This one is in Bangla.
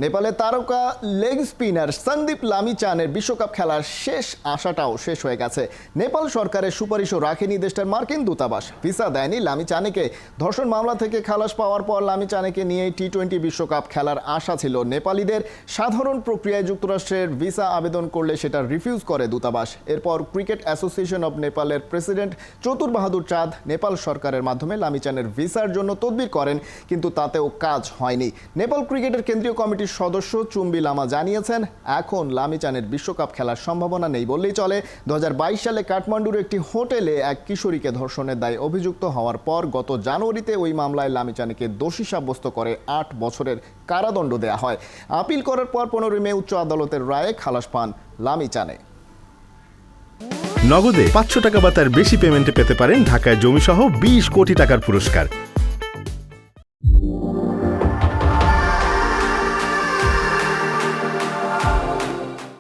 নেপালের তারকা লেগ স্পিনার সন্দীপ লামিচানের বিশ্বকাপ খেলার শেষ আশাটাও শেষ হয়ে গেছে। নেপাল সরকারের সুপারিশও রাখেনি দেশটার মার্কিন দূতাবাস। ভিসা দেয়নি লামিচানেকে। ধর্ষণ মামলা থেকে খালাস পাওয়ার পর লামিচানেকে নিয়ে টি-20 বিশ্বকাপ খেলার আশা ছিল নেপালিদের। সাধারণ প্রক্রিয়ায় যুক্তরাষ্ট্রের ভিসা আবেদন করলে সেটা রিফিউজ করে দূতাবাস। এরপর ক্রিকেট অ্যাসোসিয়েশন অব নেপালের প্রেসিডেন্ট চতুর বাহাদুর চাঁদ নেপাল সরকারের মাধ্যমে লামিচানের ভিসার জন্য তদবির করেন, কিন্তু তাতেও কাজ হয়নি। নেপাল ক্রিকেটের কেন্দ্রীয় কমিটির সদস্য চুম্বি লামা জানিয়েছেন, এখন লামিচানের বিশ্বকাপ খেলার সম্ভাবনা নেই বললেই চলে। 2022 সালে কাঠমান্ডুর একটি হোটেলে এক কিশোরীকে ধর্ষণের দায়ে অভিযুক্ত হওয়ার পর গত জানুয়ারিতে ওই মামলায় লামিচানকে দোষী সাব্যস্ত করে 8 বছরের কারাদণ্ড দেয়া হয়। আপিল করার পর 15 মে উচ্চ আদালতের রায়ে খালাস পান লামিচানে। নগদে 500 টাকা বা তার বেশি পেমেন্টে পেতে পারেন ঢাকায় জমিসহ 20 কোটি টাকার পুরস্কার।